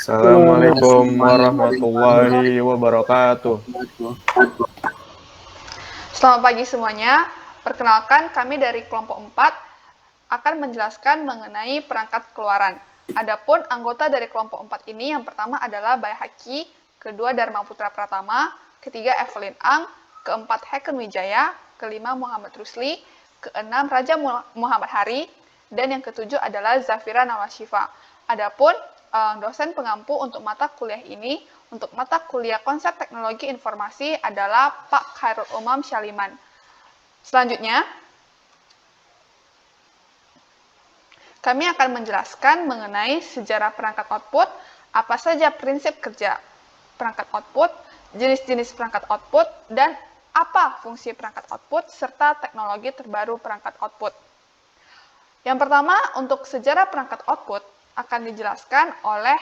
Assalamualaikum warahmatullahi wabarakatuh. Selamat pagi semuanya. Perkenalkan, kami dari kelompok 4 akan menjelaskan mengenai perangkat keluaran. Adapun anggota dari kelompok 4 ini yang pertama adalah Bayhaki, kedua Dharma Putra Pratama, ketiga Evelyn Ang, keempat Heken Wijaya, kelima Muhammad Rusli, keenam Raja Muhammad Hari, dan yang ketujuh adalah Zafira Nawashifa. Adapun dosen pengampu untuk mata kuliah ini, untuk mata kuliah konsep teknologi informasi adalah Pak Khairul Umam Syaliman. Selanjutnya, kami akan menjelaskan mengenai sejarah perangkat output, apa saja prinsip kerja perangkat output, jenis-jenis perangkat output, dan apa fungsi perangkat output, serta teknologi terbaru perangkat output. Yang pertama, untuk sejarah perangkat output akan dijelaskan oleh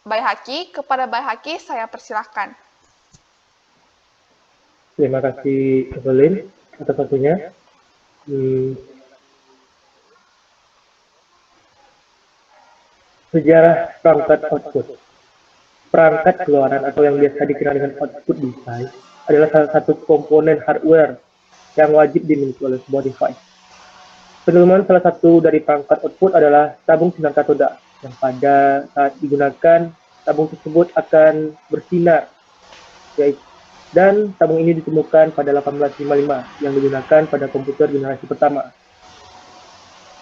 Bayhaki. Kepada Bayhaki, saya persilahkan. Terima kasih Evelyn atas waktunya. Sejarah perangkat output. Perangkat keluaran atau yang biasa dikenal dengan output device adalah salah satu komponen hardware yang wajib dimiliki oleh sebuah device. Penemuan salah satu dari perangkat output adalah tabung sinar katoda, yang pada saat digunakan, tabung tersebut akan bersinar. Dan tabung ini ditemukan pada 1855 yang digunakan pada komputer generasi pertama.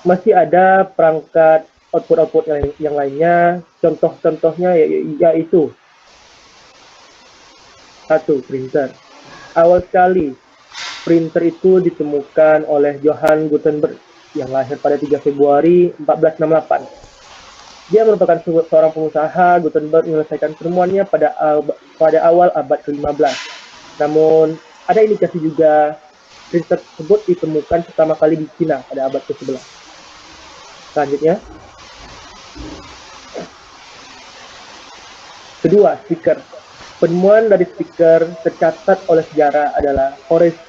Masih ada perangkat output yang lainnya, contoh-contohnya yaitu 1. Printer. Awal sekali, printer itu ditemukan oleh Johann Gutenberg yang lahir pada 3 Februari 1468. Dia merupakan seorang pengusaha. Gutenberg menyelesaikan penemuannya pada awal abad ke-15. Namun, ada indikasi juga printer tersebut ditemukan pertama kali di Cina pada abad ke-11. Selanjutnya, kedua, speaker. Penemuan dari speaker tercatat oleh sejarah adalah Horace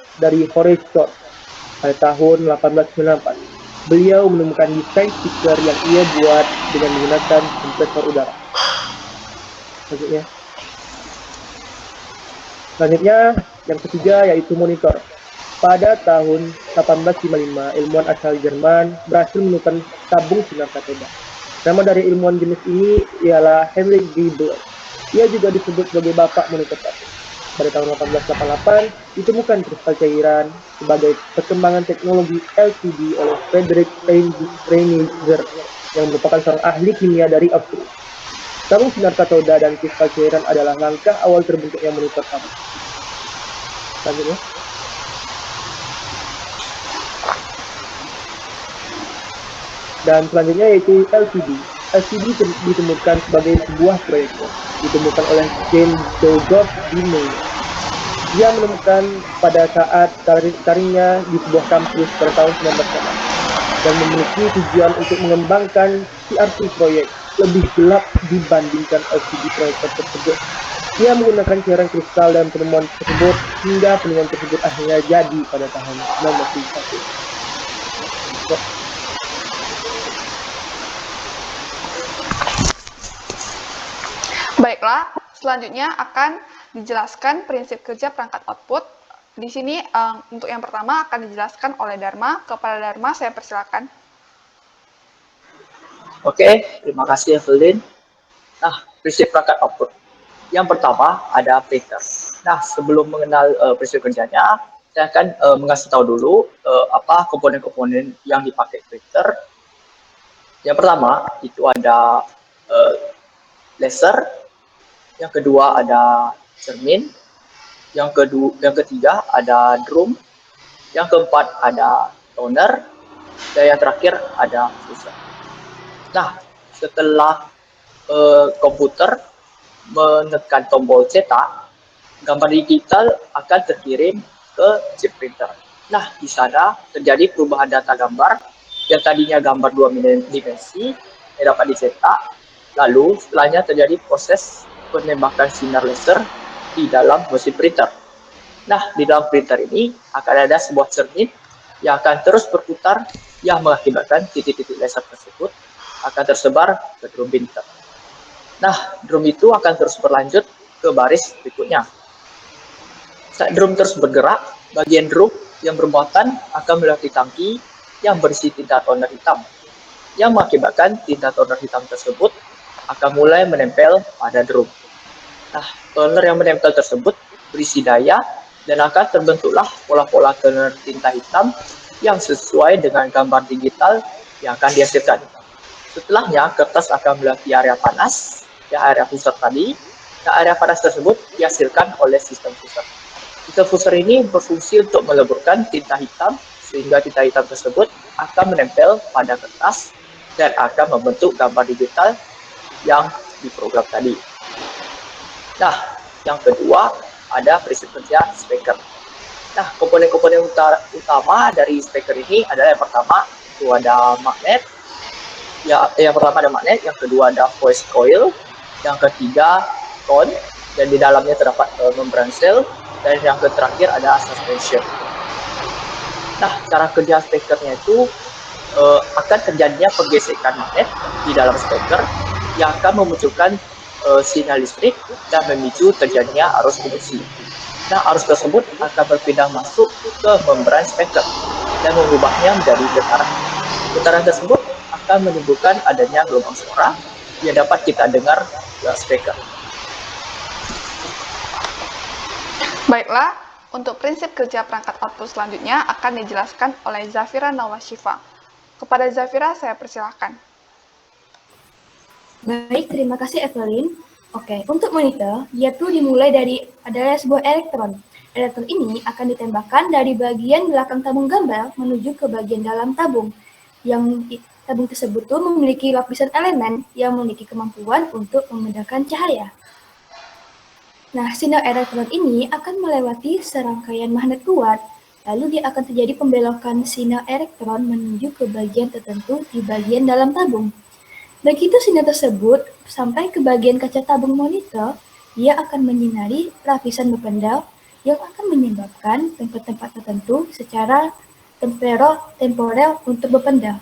Short pada tahun 1894. Beliau menemukan desain speaker yang ia buat dengan menggunakan kompresor udara. Selanjutnya, yang ketiga yaitu monitor. Pada tahun 1855, ilmuwan asal Jerman berhasil menemukan tabung sinar katoda. Nama dari ilmuwan jenis ini ialah Heinrich Geibel. Ia juga disebut sebagai bapak monitor tabung. Pada tahun 1888, ditemukan kristal cairan sebagai perkembangan teknologi LCD oleh Friedrich Reinhard yang merupakan seorang ahli kimia dari Austria. Tabung sinar katoda dan kristal cairan adalah langkah awal terbentuknya monitor tabung. Selanjutnya, dan selanjutnya yaitu LCD. LCD ditemukan sebagai sebuah proyektor, ditemukan oleh James Joseph Mayer. Dia menemukan pada saat karirnya di sebuah kampus pada tahun 1900 dan memiliki tujuan untuk mengembangkan CRT proyek lebih gelap dibandingkan LCD proyektor tersebut. Dia menggunakan cairan kristal dan penemuan tersebut hingga penemuan tersebut akhirnya jadi pada tahun 1971. Baiklah, selanjutnya akan dijelaskan prinsip kerja perangkat output. Di sini untuk yang pertama akan dijelaskan oleh Dharma. Kepada Dharma saya persilakan. Oke, terima kasih Evelyn. Nah, prinsip perangkat output. Yang pertama ada printer. Nah, sebelum mengenal prinsip kerjanya, saya akan mengasih tahu dulu apa komponen-komponen yang dipakai printer. Yang pertama itu ada laser, yang kedua ada cermin, yang ketiga ada drum, yang keempat ada toner, dan yang terakhir ada fuse. Nah, setelah komputer menekan tombol cetak, gambar digital akan terkirim ke chip printer. Nah, di sana terjadi perubahan data gambar yang tadinya gambar 2 dimensi yang dapat dicetak, lalu setelahnya terjadi proses penembakan sinar laser di dalam mesin printer. Nah, di dalam printer ini akan ada sebuah cermin yang akan terus berputar yang mengakibatkan titik-titik laser tersebut akan tersebar ke drum printer. Nah, drum itu akan terus berlanjut ke baris berikutnya. Saat drum terus bergerak, bagian drum yang bermuatan akan melewati tangki yang berisi tinta toner hitam, yang mengakibatkan tinta toner hitam tersebut akan mulai menempel pada drum. Nah, toner yang menempel tersebut berisi daya dan akan terbentuklah pola-pola toner tinta hitam yang sesuai dengan gambar digital yang akan dihasilkan. Setelahnya, kertas akan melewati area panas, area pusar tadi. Nah, area panas tersebut dihasilkan oleh sistem pusar. Sistem pusar ini berfungsi untuk meleburkan tinta hitam, sehingga tinta hitam tersebut akan menempel pada kertas dan akan membentuk gambar digital yang diprogram tadi. Nah, yang kedua ada prinsip kerja speaker. Nah, komponen-komponen utama dari speaker ini adalah yang pertama itu ada magnet. Ya, yang pertama ada magnet, yang kedua ada voice coil, yang ketiga tone, dan di dalamnya terdapat membran sel, dan yang terakhir ada suspension. Nah, cara kerja speakernya itu akan terjadinya pergesekan magnet di dalam speaker yang akan memunculkan sinyal listrik dan memicu terjadinya arus induksi. Nah, arus tersebut akan berpindah masuk ke membran speaker dan mengubahnya menjadi getaran. Getaran tersebut akan menimbulkan adanya gelombang suara yang dapat kita dengar di speaker. Baiklah, untuk prinsip kerja perangkat output selanjutnya akan dijelaskan oleh Zafira Nawashifa. Kepada Zafira, saya persilahkan. Baik, terima kasih Evelyn. Oke, untuk monitor, dia perlu dimulai dari adanya sebuah elektron. Elektron ini akan ditembakkan dari bagian belakang tabung gambar menuju ke bagian dalam tabung. Yang tabung tersebut tuh memiliki lapisan elemen yang memiliki kemampuan untuk memindahkan cahaya. Nah, sinar elektron ini akan melewati serangkaian magnet kuat, lalu dia akan terjadi pembelokan sinar elektron menuju ke bagian tertentu di bagian dalam tabung. Begitu sinar tersebut sampai ke bagian kaca tabung monitor, dia akan menyinari lapisan berpendar yang akan menyebabkan tempat-tempat tertentu secara temporer untuk berpendar.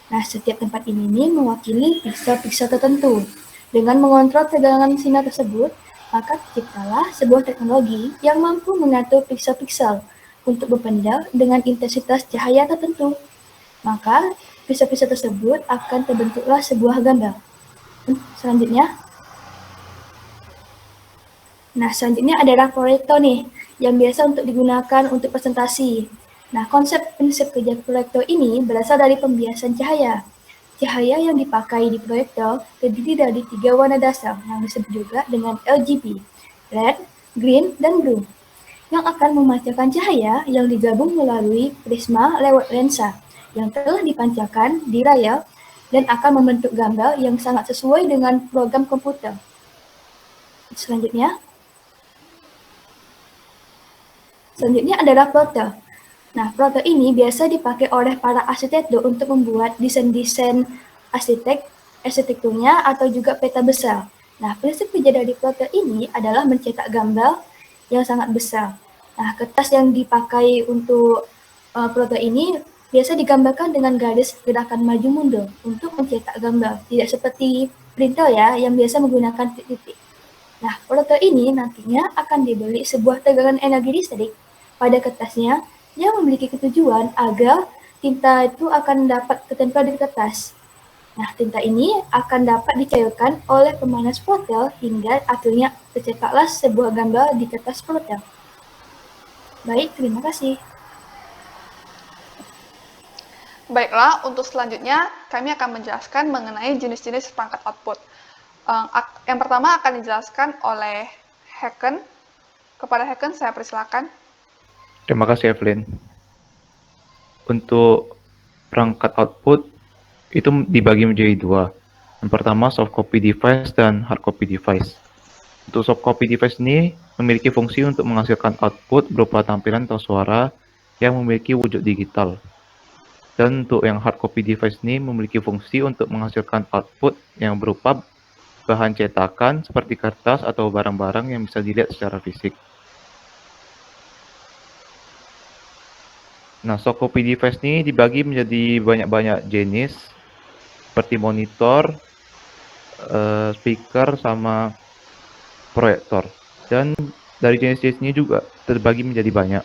Nah, setiap tempat ini mewakili piksel-piksel tertentu. Dengan mengontrol tegangan sinar tersebut, maka terciptalah sebuah teknologi yang mampu mengatur piksel-piksel untuk berpendar dengan intensitas cahaya tertentu. Maka, piksel-piksel tersebut akan terbentuklah sebuah gambar. Selanjutnya adalah proyektor nih, yang biasa untuk digunakan untuk presentasi. Nah, prinsip kerja proyektor ini berasal dari pembiasan cahaya. Cahaya yang dipakai di proyektor terdiri dari 3 warna dasar yang disebut juga dengan RGB, red, green, dan blue, yang akan memancarkan cahaya yang digabung melalui prisma lewat lensa yang telah dipancarkan di layar dan akan membentuk gambar yang sangat sesuai dengan program komputer. Selanjutnya adalah plotter. Nah, plotter ini biasa dipakai oleh para arsitektur untuk membuat desain-desain arsitekturnya atau juga peta besar. Nah, prinsip kerja dari plotter ini adalah mencetak gambar yang sangat besar. Nah, kertas yang dipakai untuk plotter ini biasa digambarkan dengan garis gerakan maju mundur untuk mencetak gambar, tidak seperti printer ya yang biasa menggunakan titik-titik. Nah, plotter ini nantinya akan diberi sebuah tegangan energi listrik pada kertasnya yang memiliki ketujuan agar tinta itu akan dapat tertempel di kertas. Nah, tinta ini akan dapat dicairkan oleh pemanas plotter hingga akhirnya tercetaklah sebuah gambar di kertas plotter. Baik, terima kasih. Baiklah, untuk selanjutnya kami akan menjelaskan mengenai jenis-jenis perangkat output. Yang pertama akan dijelaskan oleh Haken. Kepada Haken, saya persilakan. Terima kasih, Evelyn. Untuk perangkat output, itu dibagi menjadi 2. Yang pertama, soft copy device dan hard copy device. Untuk soft copy device ini memiliki fungsi untuk menghasilkan output berupa tampilan atau suara yang memiliki wujud digital. Dan untuk yang hard copy device ini memiliki fungsi untuk menghasilkan output yang berupa bahan cetakan seperti kertas atau barang-barang yang bisa dilihat secara fisik. Nah, soft copy device ini dibagi menjadi banyak-banyak jenis, seperti monitor, speaker sama proyektor. Dan dari jenis-jenisnya juga terbagi menjadi banyak.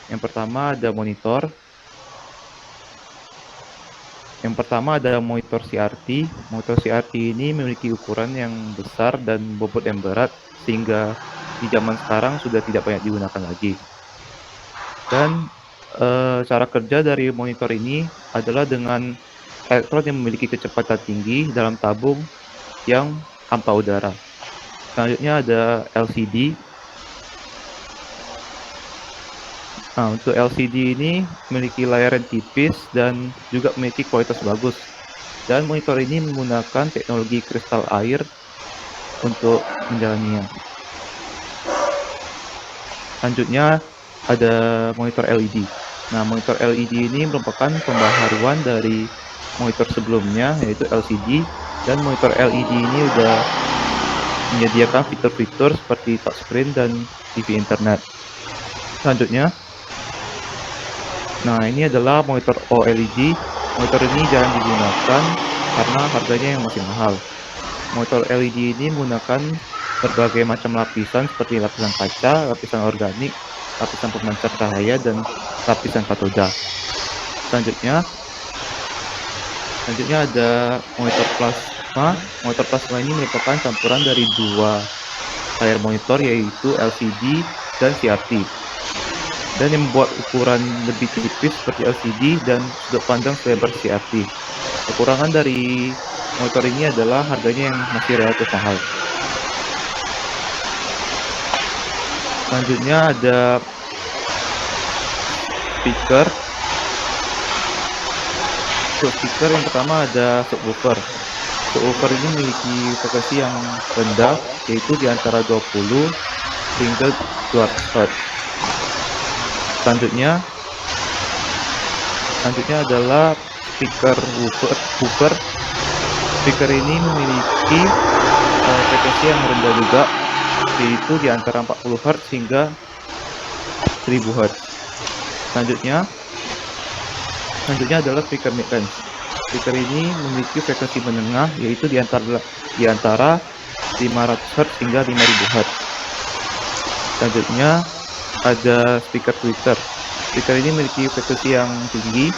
Yang pertama ada monitor. Yang pertama ada monitor CRT. Monitor CRT ini memiliki ukuran yang besar dan bobot yang berat sehingga di zaman sekarang sudah tidak banyak digunakan lagi. Dan cara kerja dari monitor ini adalah dengan elektron yang memiliki kecepatan tinggi dalam tabung yang hampa udara. Selanjutnya ada LCD. Nah, untuk LCD ini memiliki layar yang tipis dan juga memiliki kualitas bagus. Dan monitor ini menggunakan teknologi kristal air untuk menjalaninya. Selanjutnya ada monitor LED. Nah, monitor LED ini merupakan pembaharuan dari monitor sebelumnya, yaitu LCD. Dan monitor LED ini sudah menyediakan fitur-fitur seperti touchscreen dan TV internet. Selanjutnya, nah ini adalah monitor OLED. Monitor ini jarang digunakan karena harganya yang masih mahal. Monitor LED ini menggunakan berbagai macam lapisan seperti lapisan kaca, lapisan organik, lapisan pemancar cahaya, dan lapisan katoda. Selanjutnya ada monitor plasma. Monitor plasma ini merupakan campuran dari dua layar monitor, yaitu LCD dan CRT. Dan yang membuat ukuran lebih tipis seperti LCD dan sudut pandang selebar CRT. Kekurangan dari monitor ini adalah harganya yang masih relatif mahal. Selanjutnya ada speaker. Untuk speaker yang pertama ada subwoofer. Subwoofer ini memiliki frekuensi yang rendah, yaitu di antara 20 hingga 200 Hz. Selanjutnya adalah speaker woofer. Speaker ini memiliki frekuensi yang rendah juga, yaitu di antara 40 Hz hingga 1000 Hz. Selanjutnya adalah speaker mid-range. Speaker ini memiliki frekuensi menengah, yaitu di antara 500 Hz hingga 5000 Hz. Selanjutnya ada speaker tweeter. Speaker ini memiliki frekuensi yang tinggi,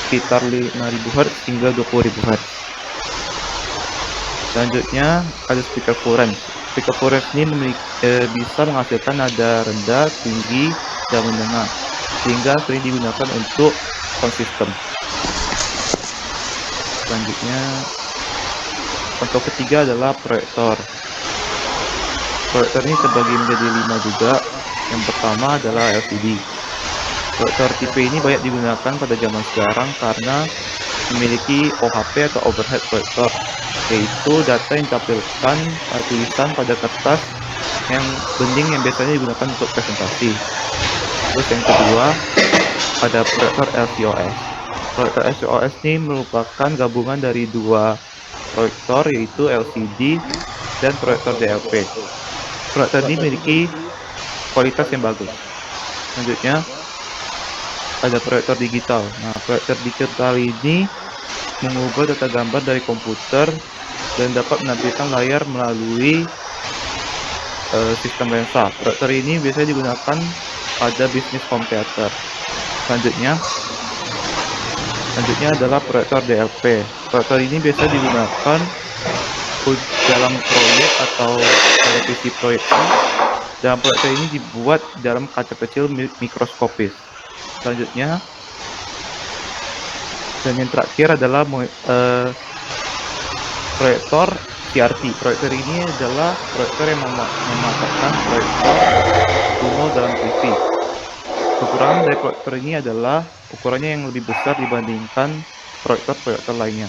sekitar 5000 Hz hingga 20000 Hz. Selanjutnya ada speaker full range. Speaker full range ini bisa menghasilkan nada rendah, tinggi, dan menengah, sehingga sering digunakan untuk sound system. Selanjutnya, contoh ketiga adalah proyektor. Proyektor ini terbagi menjadi 5 juga. Yang pertama adalah LCD. Proyektor tipe ini banyak digunakan pada zaman sekarang karena memiliki OHP atau overhead proyektor, yaitu data yang ditampilkan tulisan pada kertas yang bening yang biasanya digunakan untuk presentasi. Terus yang kedua ada proyektor LCOS. Proyektor LCOS ini merupakan gabungan dari dua proyektor, yaitu LCD dan proyektor DLP. Proyektor ini memiliki kualitas yang bagus. Selanjutnya ada proyektor digital. Nah, proyektor digital ini mengubah data gambar dari komputer dan dapat menampilkan layar melalui sistem lensa. Proyektor ini biasanya digunakan pada bisnis home theater. Selanjutnya adalah proyektor DLP. Proyektor ini biasa digunakan dalam proyek atau televisi proyeksi. Dan proyektor ini dibuat dalam kaca kecil mikroskopis. Selanjutnya, dan yang terakhir adalah proyektor CRT. Proyektor ini adalah proyektor yang memanfaatkan proyektor kuno dalam TV. Kekurangan dari proyektor ini adalah ukurannya yang lebih besar dibandingkan proyektor lainnya.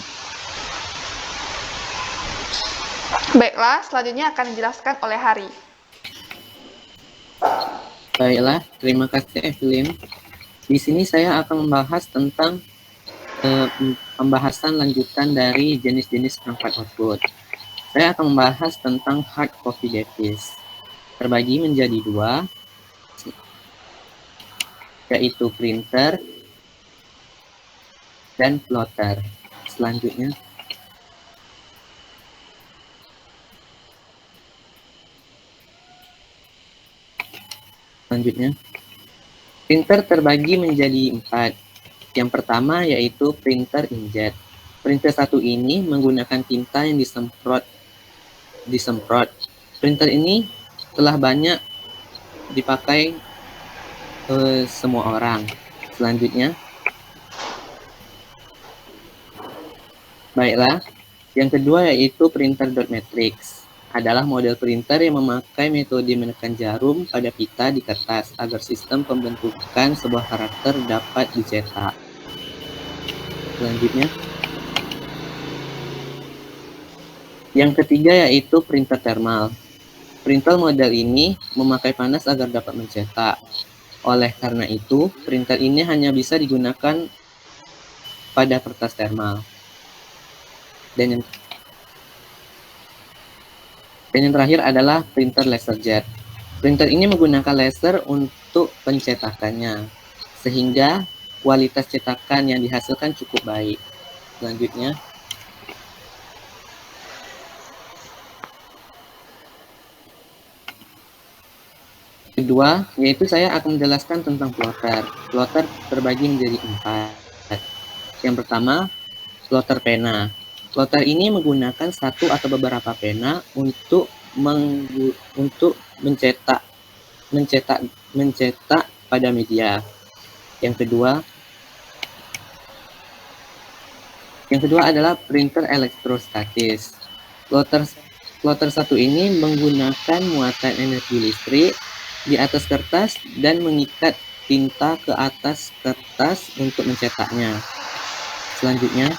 Baiklah, selanjutnya akan dijelaskan oleh Hari. Baiklah, terima kasih Evelyn. Di sini saya akan membahas tentang pembahasan lanjutan dari jenis-jenis perangkat output. Saya akan membahas tentang hard copy device. Terbagi menjadi dua, yaitu printer dan plotter. Selanjutnya Selanjutnya, printer terbagi menjadi 4. Yang pertama yaitu printer inkjet. Printer satu ini menggunakan tinta yang disemprot. Printer ini telah banyak dipakai semua orang. Selanjutnya, baiklah, yang kedua yaitu printer dot matrix. Adalah model printer yang memakai metode menekan jarum pada pita di kertas agar sistem pembentukan sebuah karakter dapat dicetak. Selanjutnya, yang ketiga yaitu printer thermal. Printer model ini memakai panas agar dapat mencetak. Oleh karena itu, printer ini hanya bisa digunakan pada kertas thermal. Dan yang terakhir adalah printer laserjet. Printer ini menggunakan laser untuk pencetakannya, sehingga kualitas cetakan yang dihasilkan cukup baik. Selanjutnya, kedua, yaitu saya akan menjelaskan tentang plotter. Plotter terbagi menjadi 4. Yang pertama, plotter pena. Plotter ini menggunakan satu atau beberapa pena untuk mencetak pada media. Yang kedua adalah printer elektrostatis. Plotter satu ini menggunakan muatan energi listrik di atas kertas dan mengikat tinta ke atas kertas untuk mencetaknya. Selanjutnya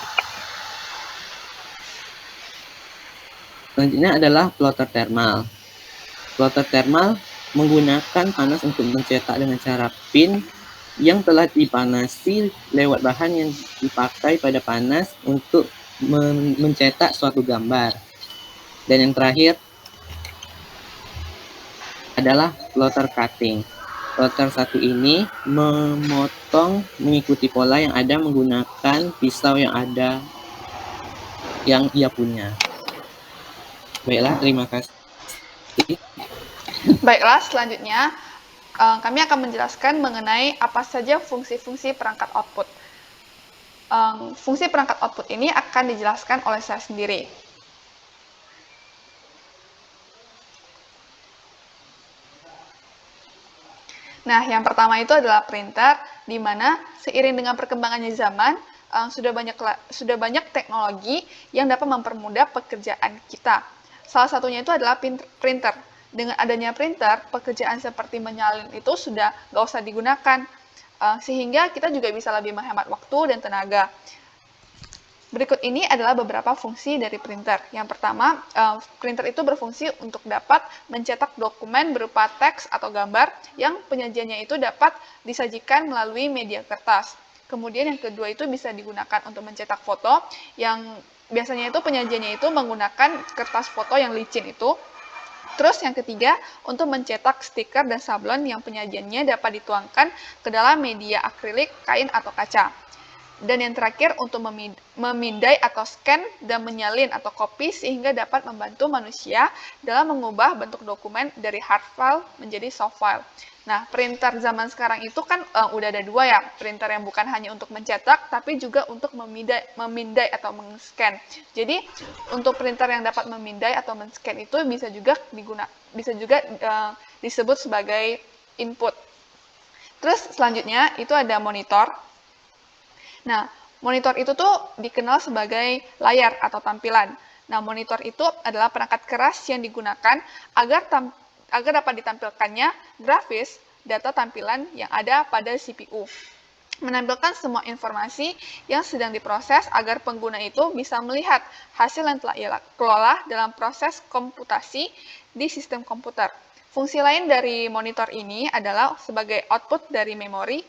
adalah plotter thermal. Plotter thermal menggunakan panas untuk mencetak dengan cara pin yang telah dipanasi lewat bahan yang dipakai pada panas untuk mencetak suatu gambar. Dan yang terakhir adalah plotter cutting. Plotter satu ini memotong mengikuti pola yang ada menggunakan pisau yang ia punya. Baiklah, terima kasih. Baiklah, selanjutnya kami akan menjelaskan mengenai apa saja fungsi-fungsi perangkat output. Fungsi perangkat output ini akan dijelaskan oleh saya sendiri. Nah, yang pertama itu adalah printer, di mana seiring dengan perkembangannya zaman, sudah banyak teknologi yang dapat mempermudah pekerjaan kita. Salah satunya itu adalah printer. Dengan adanya printer, pekerjaan seperti menyalin itu sudah nggak usah digunakan, sehingga kita juga bisa lebih menghemat waktu dan tenaga. Berikut ini adalah beberapa fungsi dari printer. Yang pertama, printer itu berfungsi untuk dapat mencetak dokumen berupa teks atau gambar yang penyajiannya itu dapat disajikan melalui media kertas. Kemudian yang kedua itu bisa digunakan untuk mencetak foto, yang biasanya itu penyajiannya itu menggunakan kertas foto yang licin itu. Terus yang ketiga, untuk mencetak stiker dan sablon yang penyajiannya dapat dituangkan ke dalam media akrilik, kain, atau kaca. Dan yang terakhir, untuk memindai atau scan dan menyalin atau copy sehingga dapat membantu manusia dalam mengubah bentuk dokumen dari hard file menjadi soft file. Nah, printer zaman sekarang itu kan udah ada dua ya, printer yang bukan hanya untuk mencetak, tapi juga untuk memindai atau men-scan. Jadi, untuk printer yang dapat memindai atau men-scan itu bisa juga disebut sebagai input. Terus selanjutnya itu ada monitor. Nah, monitor itu tuh dikenal sebagai layar atau tampilan. Nah, monitor itu adalah perangkat keras yang digunakan agar dapat ditampilkannya grafis data tampilan yang ada pada CPU. Menampilkan semua informasi yang sedang diproses agar pengguna itu bisa melihat hasil yang telah ia kelola dalam proses komputasi di sistem komputer. Fungsi lain dari monitor ini adalah sebagai output dari memori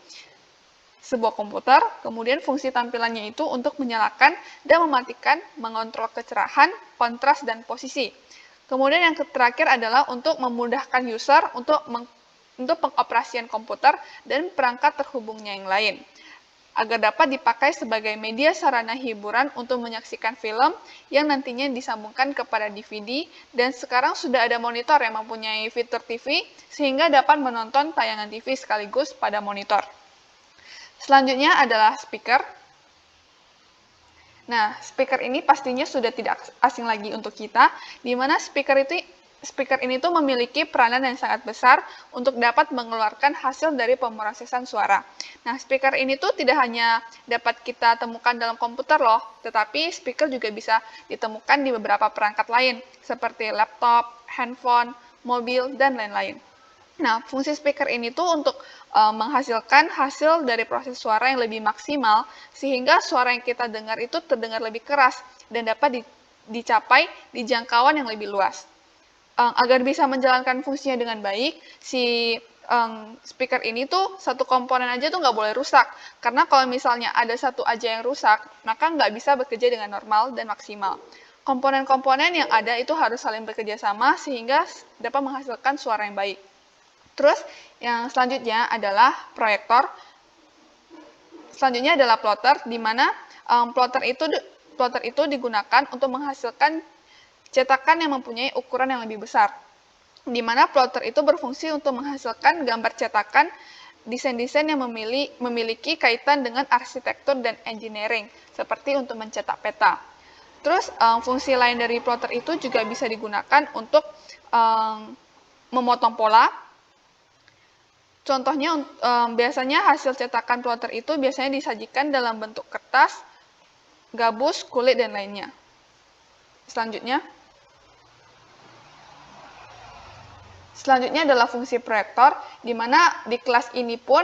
sebuah komputer, kemudian fungsi tampilannya itu untuk menyalakan dan mematikan, mengontrol kecerahan, kontras, dan posisi. Kemudian yang terakhir adalah untuk memudahkan user untuk pengoperasian komputer dan perangkat terhubungnya yang lain. agar dapat dipakai sebagai media sarana hiburan untuk menyaksikan film yang nantinya disambungkan kepada DVD, dan sekarang sudah ada monitor yang mempunyai fitur TV sehingga dapat menonton tayangan TV sekaligus pada monitor. Selanjutnya adalah speaker. Nah, speaker ini pastinya sudah tidak asing lagi untuk kita, di mana speaker ini tuh memiliki peranan yang sangat besar untuk dapat mengeluarkan hasil dari pemrosesan suara. Nah, speaker ini tuh tidak hanya dapat kita temukan dalam komputer loh, tetapi speaker juga bisa ditemukan di beberapa perangkat lain, seperti laptop, handphone, mobil, dan lain-lain. Nah, fungsi speaker ini tuh untuk menghasilkan hasil dari proses suara yang lebih maksimal, sehingga suara yang kita dengar itu terdengar lebih keras dan dapat dicapai di jangkauan yang lebih luas. Agar bisa menjalankan fungsinya dengan baik, si speaker ini tuh satu komponen aja tuh nggak boleh rusak, karena kalau misalnya ada satu aja yang rusak, maka nggak bisa bekerja dengan normal dan maksimal. Komponen-komponen yang ada itu harus saling bekerja sama sehingga dapat menghasilkan suara yang baik. Terus yang selanjutnya adalah proyektor. Selanjutnya adalah plotter, di mana plotter itu digunakan untuk menghasilkan cetakan yang mempunyai ukuran yang lebih besar. Di mana plotter itu berfungsi untuk menghasilkan gambar cetakan desain-desain yang memiliki kaitan dengan arsitektur dan engineering, seperti untuk mencetak peta. Terus fungsi lain dari plotter itu juga bisa digunakan untuk memotong pola. Contohnya, biasanya hasil cetakan plotter itu biasanya disajikan dalam bentuk kertas, gabus, kulit, dan lainnya. Selanjutnya adalah fungsi proyektor, di mana di kelas ini pun,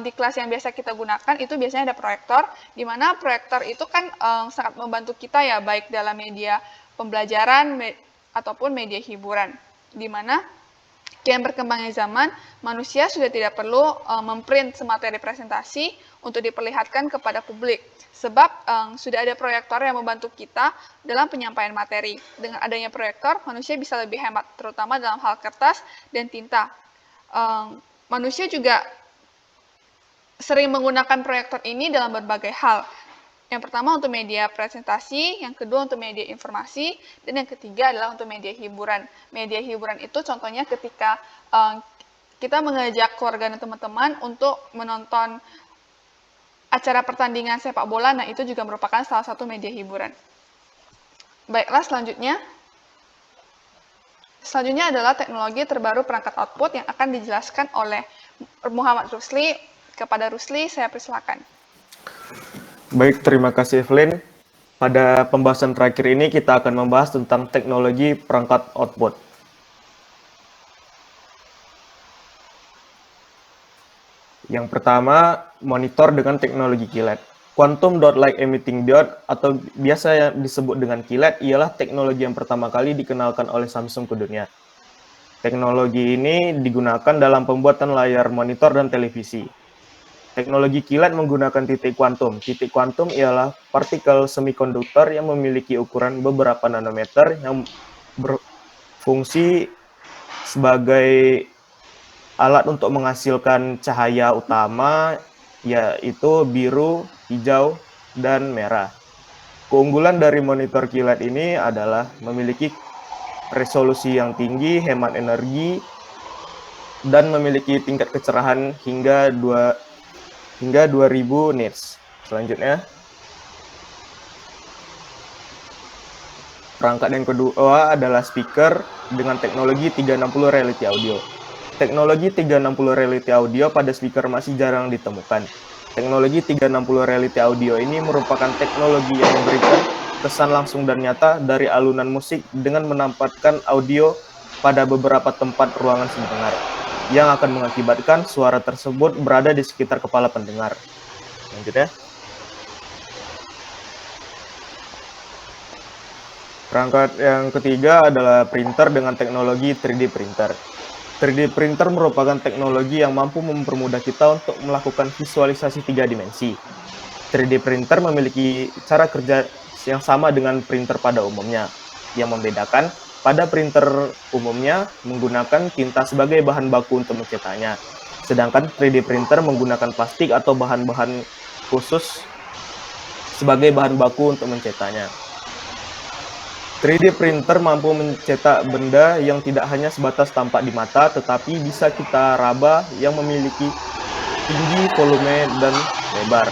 di kelas yang biasa kita gunakan itu biasanya ada proyektor, di mana proyektor itu kan sangat membantu kita ya, baik dalam media pembelajaran ataupun media hiburan, di mana kian berkembangnya zaman, manusia sudah tidak perlu memprint semateri presentasi untuk diperlihatkan kepada publik, sebab sudah ada proyektor yang membantu kita dalam penyampaian materi. Dengan adanya proyektor, manusia bisa lebih hemat, terutama dalam hal kertas dan tinta. Manusia juga sering menggunakan proyektor ini dalam berbagai hal. Yang pertama untuk media presentasi, yang kedua untuk media informasi, dan yang ketiga adalah untuk media hiburan. Media hiburan itu contohnya ketika kita mengajak keluarga dan teman-teman untuk menonton acara pertandingan sepak bola, nah itu juga merupakan salah satu media hiburan. Baiklah, selanjutnya adalah teknologi terbaru perangkat output yang akan dijelaskan oleh Muhammad Rusli. Kepada Rusli, saya persilakan. Baik, terima kasih Evelyn. Pada pembahasan terakhir ini kita akan membahas tentang teknologi perangkat output. Yang pertama, monitor dengan teknologi kilat. Quantum Dot Light Emitting Diode atau biasa yang disebut dengan kilat ialah teknologi yang pertama kali dikenalkan oleh Samsung ke dunia. Teknologi ini digunakan dalam pembuatan layar monitor dan televisi. Teknologi kilat menggunakan titik kuantum. Titik kuantum ialah partikel semikonduktor yang memiliki ukuran beberapa nanometer yang berfungsi sebagai alat untuk menghasilkan cahaya utama, yaitu biru, hijau, dan merah. Keunggulan dari monitor kilat ini adalah memiliki resolusi yang tinggi, hemat energi, dan memiliki tingkat kecerahan hingga 2000 nits. Selanjutnya, perangkat yang kedua adalah speaker dengan teknologi 360 reality audio. Teknologi 360 reality audio pada speaker masih jarang ditemukan. Teknologi 360 reality audio ini merupakan teknologi yang memberikan kesan langsung dan nyata dari alunan musik dengan menempatkan audio pada beberapa tempat ruangan pendengar, yang akan mengakibatkan suara tersebut berada di sekitar kepala pendengar. Lanjutnya. Perangkat yang ketiga adalah printer dengan teknologi 3D printer. 3D printer merupakan teknologi yang mampu mempermudah kita untuk melakukan visualisasi 3 dimensi. 3D printer memiliki cara kerja yang sama dengan printer pada umumnya. Yang membedakan, pada printer umumnya menggunakan tinta sebagai bahan baku untuk mencetaknya. Sedangkan 3D printer menggunakan plastik atau bahan-bahan khusus sebagai bahan baku untuk mencetaknya. 3D printer mampu mencetak benda yang tidak hanya sebatas tampak di mata, tetapi bisa kita raba yang memiliki tinggi, volume, dan lebar.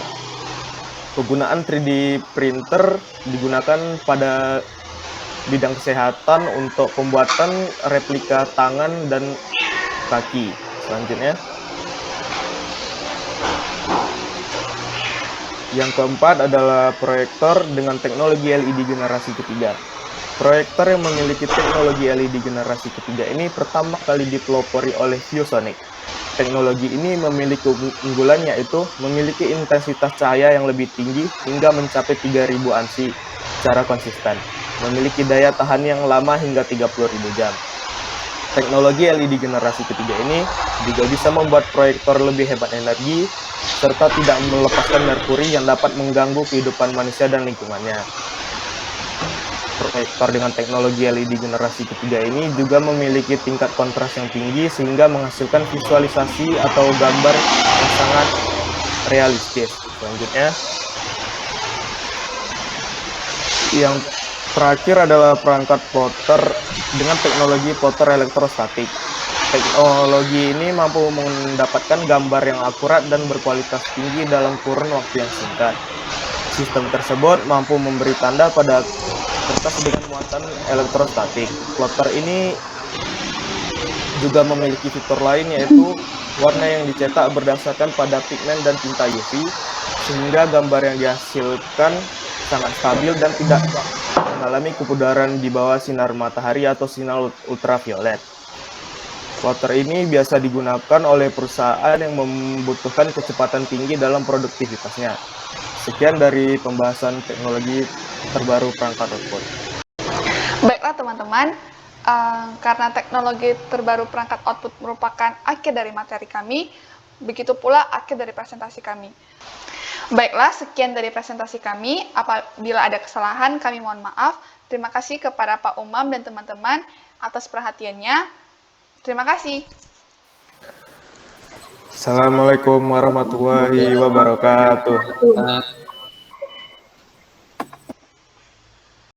Penggunaan 3D printer digunakan pada bidang kesehatan untuk pembuatan replika tangan dan kaki. Selanjutnya, yang keempat adalah proyektor dengan teknologi LED generasi ketiga. Proyektor yang memiliki teknologi LED generasi ketiga ini pertama kali dipelopori oleh ViewSonic. Teknologi ini memiliki keunggulan yaitu memiliki intensitas cahaya yang lebih tinggi hingga mencapai 3000 ANSI secara konsisten, memiliki daya tahan yang lama hingga 30.000 jam. Teknologi LED generasi ketiga ini juga bisa membuat proyektor lebih hemat energi serta tidak melepaskan merkuri yang dapat mengganggu kehidupan manusia dan lingkungannya. Proyektor dengan teknologi LED generasi ketiga ini juga memiliki tingkat kontras yang tinggi sehingga menghasilkan visualisasi atau gambar yang sangat realistis. Selanjutnya, yang terakhir adalah perangkat plotter dengan teknologi plotter elektrostatik. Teknologi ini mampu mendapatkan gambar yang akurat dan berkualitas tinggi dalam kurun waktu yang singkat. Sistem tersebut mampu memberi tanda pada kertas dengan muatan elektrostatik. Plotter ini juga memiliki fitur lain yaitu warna yang dicetak berdasarkan pada pigmen dan tinta UV, sehingga gambar yang dihasilkan sangat stabil dan tidak mengalami kepudaran di bawah sinar matahari atau sinar ultraviolet. Plotter ini biasa digunakan oleh perusahaan yang membutuhkan kecepatan tinggi dalam produktivitasnya. Sekian dari pembahasan teknologi terbaru perangkat output. Baiklah teman-teman, karena teknologi terbaru perangkat output merupakan akhir dari materi kami, begitu pula akhir dari presentasi kami. Baiklah, sekian dari presentasi kami. Apabila ada kesalahan, kami mohon maaf. Terima kasih kepada Pak Umam dan teman-teman atas perhatiannya. Terima kasih. Assalamualaikum warahmatullahi wabarakatuh.